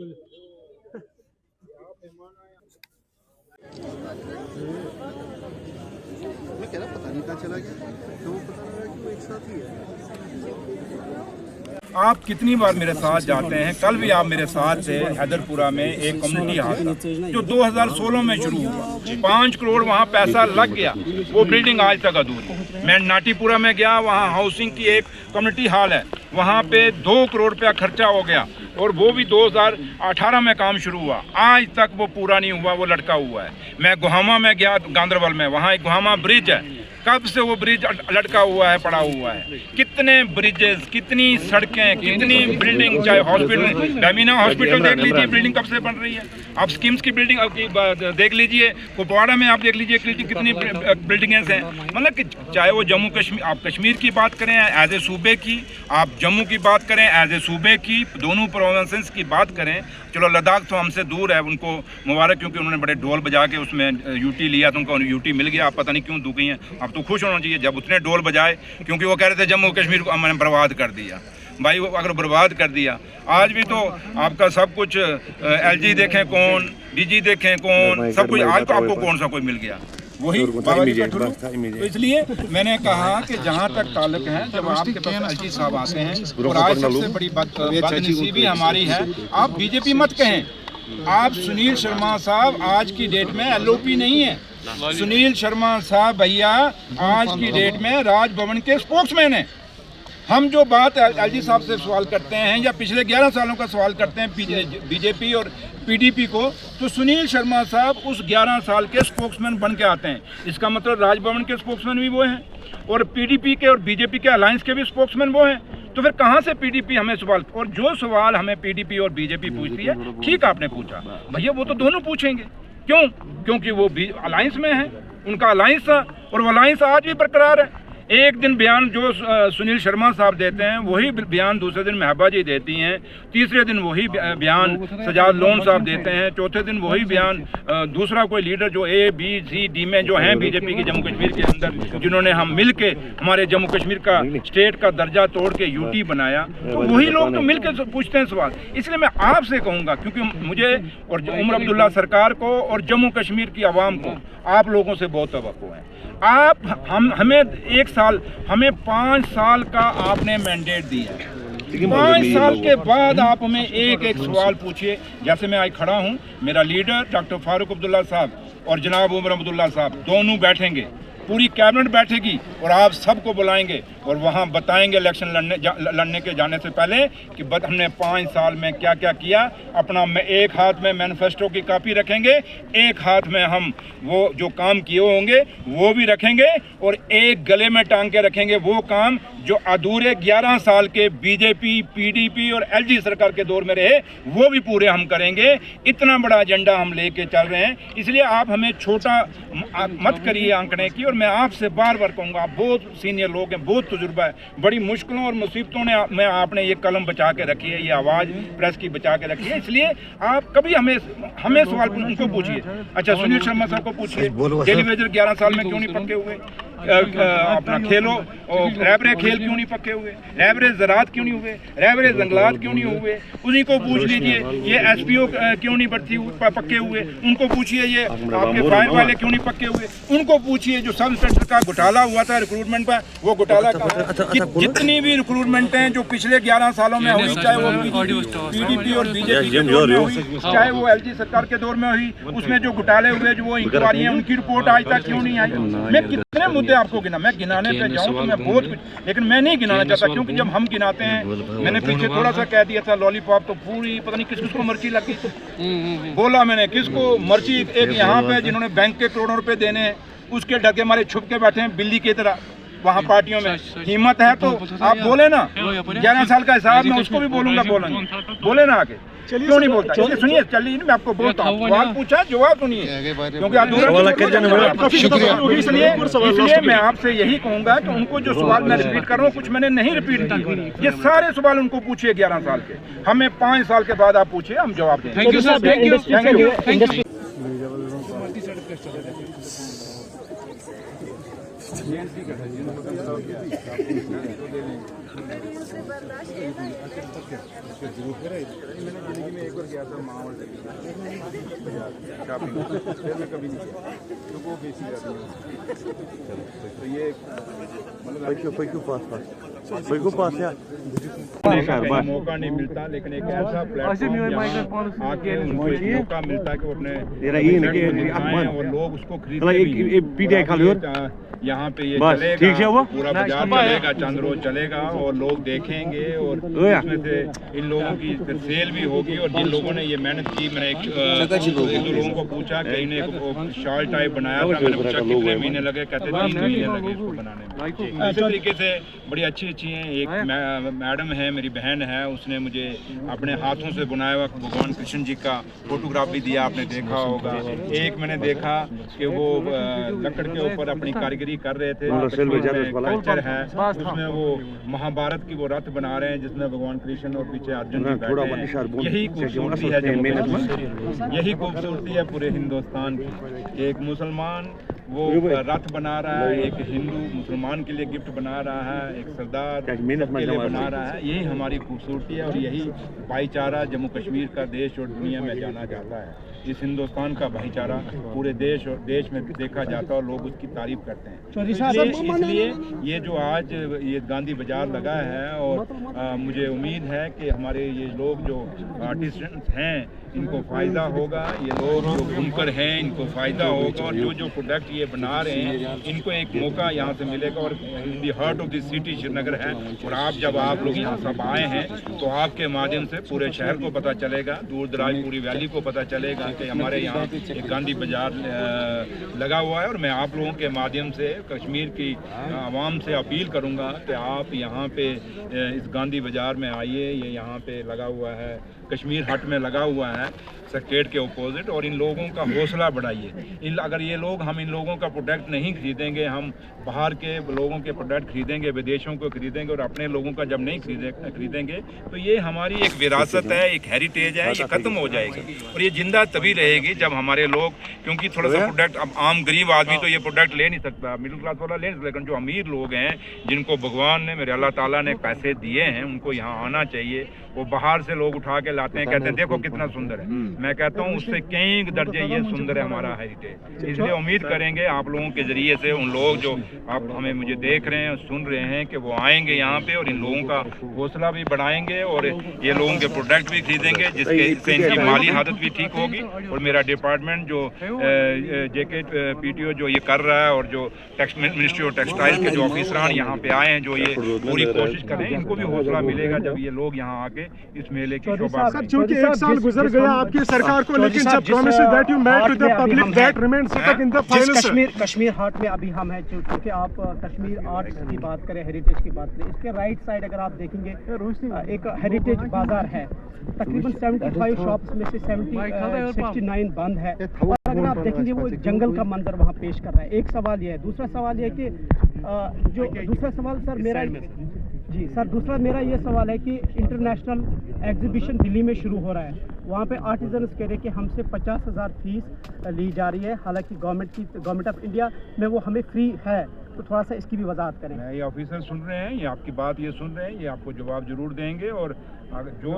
बिल्कुल। मैं कह रहा पता नहीं कहाँ चला गया, तो वो पता लगा कि वो एक साथ ही है। आप कितनी बार मेरे साथ जाते हैं, कल भी आप मेरे साथ थे हैदरपुरा में एक कम्युनिटी हॉल था जो 2016 में शुरू हुआ। 5 करोड़ वहाँ पैसा लग गया, वो बिल्डिंग आज तक अधूरी। मैं नाटीपुरा में गया, वहाँ हाउसिंग की एक कम्युनिटी हॉल है, वहाँ पे 2 करोड़ रुपया खर्चा हो गया और वो भी 2018 में काम शुरू हुआ, आज तक वो पूरा नहीं हुआ, वो लटका हुआ है। मैं गुहामा में गया गांधरबल में, वहाँ एक गुहामा ब्रिज है, कब से वो ब्रिज लटका हुआ है, पड़ा हुआ है। कितने ब्रिजेस, कितनी सड़कें, कितनी बिल्डिंग, चाहे हॉस्पिटल, बेमिना हॉस्पिटल देख लीजिए, बिल्डिंग कब से बन रही है। आप स्कीम्स की बिल्डिंग देख लीजिए, कुपवाड़ा में आप देख लीजिए कितनी बिल्डिंग्स हैं। मतलब कि चाहे वो जम्मू कश्मीर, आप कश्मीर की बात करें एज ए सूबे की, आप जम्मू की बात करें एज ए सूबे की, दोनों प्रोविंसेस की बात करें। चलो लद्दाख तो हमसे दूर है, उनको मुबारक, क्योंकि उन्होंने बड़े ढोल बजा के उसमें यूटी लिया, तो उनको यूटी मिल गया। आप पता नहीं क्यों दुखी हैं, आप तो खुश होना चाहिए जब उतने ढोल बजाए, क्योंकि वो कह रहे थे जम्मू कश्मीर को हमने बर्बाद कर दिया। भाई वो अगर बर्बाद कर दिया, आज भी तो आपका सब कुछ LG देखें कौन, DG देखें कौन, सब कुछ, आज तो आपको कौन सा कोई मिल गया, वही तो इसलिए मैंने कहा कि जहाँ तक ताल्लुक है, जब आपके पास LG साहब आते हैं, और आज सबसे बड़ी बदनसीबी हमारी है, आप बीजेपी मत कहें, आप सुनील शर्मा साहब आज की डेट में LOP नहीं है। सुनील शर्मा साहब भैया आज की डेट में राजभवन के स्पोक्समैन हैं। हम जो बात LG साहब से सवाल करते हैं या पिछले 11 सालों का सवाल करते हैं बीजेपी और PDP को, तो सुनील शर्मा साहब उस 11 साल के स्पोक्समैन बन के आते हैं। इसका मतलब राजभवन के स्पोक्समैन भी वो हैं और PDP के और बीजेपी के अलायंस के भी स्पोक्समैन वो हैं। तो फिर कहाँ से PDP हमें सवाल, और जो सवाल हमें PDP और बीजेपी पूछती है, ठीक आपने पूछा भैया, वो तो दोनों पूछेंगे। क्यों? क्योंकि वो भी अलायंस में है, उनका अलायंस था और वो अलायंस आज भी बरकरार है। एक दिन बयान जो सुनील शर्मा साहब देते हैं वही बयान दूसरे दिन महबा जी देती हैं, तीसरे दिन वही बयान सजाद लोन साहब देते हैं, चौथे दिन वही बयान दूसरा कोई लीडर जो A, B, C, D में जो हैं बीजेपी की जम्मू कश्मीर के अंदर, जिन्होंने हम मिल के हमारे जम्मू कश्मीर का स्टेट का दर्जा तोड़ के UT बनाया, तो वही लोग तो मिल के पूछते हैं सवाल। इसलिए मैं आपसे कहूँगा, क्योंकि मुझे और उमर अब्दुल्ला सरकार को और जम्मू कश्मीर की आवाम को आप लोगों से बहुत तवक्को है। आप हमें 1 साल, हमें 5 साल का आपने मैंडेट दिया है। 5 साल के बाद आप हमें एक सवाल पूछिए। जैसे मैं आज खड़ा हूँ, मेरा लीडर डॉक्टर फारूक अब्दुल्ला साहब और जनाब उमर अब्दुल्ला साहब दोनों बैठेंगे, पूरी कैबिनेट बैठेगी और आप सबको बुलाएंगे और वहाँ बताएंगे इलेक्शन लड़ने के जाने से पहले कि हमने 5 साल में क्या क्या किया। अपना एक हाथ में मैनिफेस्टो की कॉपी रखेंगे, एक हाथ में हम वो जो काम किए होंगे वो भी रखेंगे और एक गले में टांग के रखेंगे वो काम जो अधूरे 11 साल के बीजेपी, PDP और LG सरकार के दौर में रहे, वो भी पूरे हम करेंगे। इतना बड़ा एजेंडा हम लेके चल रहे हैं, इसलिए आप हमें छोटा मत करिए आंकड़े की। और मैं आपसे बार बार कहूँगा, आप बहुत सीनियर लोग हैं, बहुत तजुर्बा है, बड़ी मुश्किलों और मुसीबतों में आपने ये कलम बचा के रखी है, ये आवाज़ प्रेस की बचा के रखी है, इसलिए आप कभी हमें सवाल उनको पूछिए। अच्छा, सुनील शर्मा साहब को पूछिए, डेली वेजर 11 साल में क्यों नहीं पक्के हुए, अपना खेलो रैबरे खेल क्यों नहीं पक्के हुए, रैबरे ज़रात क्यों नहीं हुए, रैबरे जंगलात क्यों नहीं हुए, उन्हीं को पूछ लीजिए। ये SPO क्यों नहीं पक्के हुए, उनको पूछिए। ये आपके फायर वाले क्यों नहीं पक्के हुए, उनको पूछिए। जो सब इंस्पेक्टर का घोटाला हुआ था रिक्रूटमेंट पर, वो घोटाला जितनी भी रिक्रूटमेंट हैं जो पिछले 11 सालों में हुई, चाहे वो PDP और BJP के दौर में हुई, चाहे वो LG सरकार के दौर में हुई, उसमें जो घोटाले हुए, जो वो इंक्वायरी हैं, उनकी रिपोर्ट आज तक क्यों नहीं आई। मैं कितने मुद्दे आपको गिना, मैं गिनाने पे जाऊं तो मैं बहुत कुछ, लेकिन मैं नहीं गिनाना चाहता, क्योंकि जब हम गिनाते हैं, मैंने पीछे थोड़ा सा कह दिया था लॉलीपॉप, तो पूरी पता नहीं किसको मर्ची लगी, बोला मैंने किसको मर्ची। एक यहाँ पे जिन्होंने बैंक के करोड़ों रुपए देने हैं, उसके डर के मारे छुप के बैठे हैं बिल्ली की तरह वहाँ पार्टियों में। हिम्मत है तो आप बोले ना, 11 साल का हिसाब मैं उसको भी बोलूंगा, बोले ना आगे, क्यों नहीं बोलता। सुनिए, चलिए मैं आपको बोलता हूँ, सवाल पूछा जवाब सुनिए, क्योंकि इसलिए मैं आपसे यही कहूँगा कि उनको जो सवाल मैं रिपीट कर रहा हूँ, कुछ मैंने नहीं रिपीट किए, ये सारे सवाल उनको पूछिए 11 साल के, हमें 5 साल के बाद आप पूछिए, हम जवाब देंगे। Thank you. मैंने जिंदगी में एक बार गया था माहौल शॉपिंग, फिर मैं कभी नहीं गया क्योंकि वो बेची जाती है। तो ये कहीं मौका नहीं मिलता, लेकिन एक ऐसा प्लेटफॉर्म आके उनको एक मौका मिलता है कि वो अपने और लोग उसको खरीदते यहाँ पे ये चलेगा, पूरा बाजार चलेगा, चंद रोज चलेगा और लोग देखेंगे और इसमें से इन लोगों की सेल भी होगी। और जिन लोगों ने ये मेहनत की, मैंने एक दो लोगों को पूछा, कहीं ने शॉल टाइप बनाया था, मैंने पूछा कितने महीने लगे, कहते 3 महीने लगे इसको बनाने में। इसी तरीके से बड़ी अच्छी अच्छी हैं। एक मैडम है, मेरी बहन है, उसने मुझे अपने हाथों से बनाया हुआ भगवान कृष्ण जी का फोटोग्राफ भी दिया, आपने देखा होगा। एक मैंने देखा कि वो लकड़ के ऊपर अपनी कारीगरी कर रहे थे, कल्चर है उसमें वो महाभारत की वो रथ बना रहे हैं जिसमें भगवान कृष्ण और पीछे अर्जुन जी बैठे हैं। यही खूबसूरती है जम्मू कश्मीर, यही खूबसूरती है पूरे हिंदुस्तान की। एक मुसलमान वो रथ बना रहा है, एक हिंदू मुसलमान के लिए गिफ्ट बना रहा है, एक सरदार के लिए बना रहा है। यही हमारी खूबसूरती है और यही भाईचारा जम्मू कश्मीर का देश और दुनिया में जाना जाता है। इस हिंदुस्तान का भाईचारा पूरे देश और देश में देखा जाता है और लोग उसकी तारीफ करते हैं। इसलिए ये जो आज ये गांधी बाजार लगा है और मुझे उम्मीद है कि हमारे ये लोग जो आर्टिस्ट हैं इनको फ़ायदा होगा, ये लोग जो बुनकर हैं इनको फ़ायदा होगा और जो प्रोडक्ट ये बना रहे हैं इनको एक मौका यहाँ से मिलेगा। और the heart of the city Srinagar है और जब आप लोग यहाँ सब आए हैं तो आपके माध्यम से पूरे शहर को पता चलेगा, दूर दराज पूरी वैली को पता चलेगा कि हमारे यहाँ एक गांधी बाजार लगा हुआ है। और मैं आप लोगों के माध्यम से कश्मीर की आवाम से अपील करूँगा कि आप यहाँ पे इस गांधी बाजार में आइए। ये यहाँ पे लगा हुआ है, कश्मीर हट में लगा हुआ है सेक्रेटरीट के अपोजिट, और इन लोगों का हौसला बढ़ाइए। अगर ये लोग हम इन लोगों का प्रोडक्ट नहीं खरीदेंगे, हम बाहर के लोगों के प्रोडक्ट खरीदेंगे, विदेशों को खरीदेंगे और अपने लोगों का जब नहीं खरीदेंगे तो ये हमारी एक विरासत है, एक हेरिटेज है, ये ख़त्म हो जाएगी। और ये जिंदा तभी रहेगी जब हमारे लोग, क्योंकि थोड़ा सा प्रोडक्ट, अब आम गरीब आदमी तो ये प्रोडक्ट ले नहीं सकता, मिडिल क्लास वाला ले नहीं सकता, लेकिन जो अमीर लोग हैं जिनको भगवान ने, मेरे अल्लाह ताला ने पैसे दिए हैं, उनको यहाँ आना चाहिए। वो बाहर से लोग उठा के लाते हैं, कहते हैं देखो कितना सुंदर है। मैं कहता हूँ उससे कई दर्जे ये सुंदर है हमारा हेरिटेज। इसलिए उम्मीद करेंगे आप लोगों के जरिए से उन लोग जो आप हमें मुझे देख रहे हैं, सुन रहे हैं, कि वो आएंगे यहाँ पे और इन लोगों का हौसला भी बढ़ाएंगे और ये लोगों के प्रोडक्ट भी खरीदेंगे, जिससे इनकी माली हालत भी ठीक होगी। और मेरा डिपार्टमेंट जो JK PTO जो ये कर रहा है और जो मिनिस्ट्री ऑफ टेक्सटाइल्स के जो ऑफिसरान यहाँ पे आए हैं जो ये पूरी कोशिश कर रहे हैं, इनको भी हौसला मिलेगा जब ये लोग यहाँ आके इस मेले की शोभा। क्योंकि 1 साल गुजर गया आपकी सरकार को, लेकिन जब promises that you made to the public that remains stuck in the files। Kashmir हाट में अभी हम हैं, क्योंकि आप कश्मीर आर्ट की बात करें, हेरिटेज की बात करें, इसके राइट साइड अगर आप देखेंगे एक हेरिटेज बाजार है। तकरीबन 75 शॉप्स में से 69 बंद है। और अगर आप देखेंगे वो जंगल का मंजर वहाँ पेश कर रहा है। एक सवाल ये है। दूसरा सवाल ये है कि दूसरा सवाल सर मेरा दूसरा मेरा ये सवाल है कि इंटरनेशनल एग्जीबिशन दिल्ली में शुरू हो रहा है, वहाँ पे आर्टिजन्स कह रहे हैं कि हमसे 50,000 फीस ली जा रही है, हालांकि गवर्नमेंट ऑफ इंडिया में वो हमें फ्री है। तो थोड़ा सा इसकी भी वजाहत करें। ये ऑफिसर सुन रहे हैं, ये आपकी बात ये सुन रहे हैं, ये आपको जवाब जरूर देंगे। और जो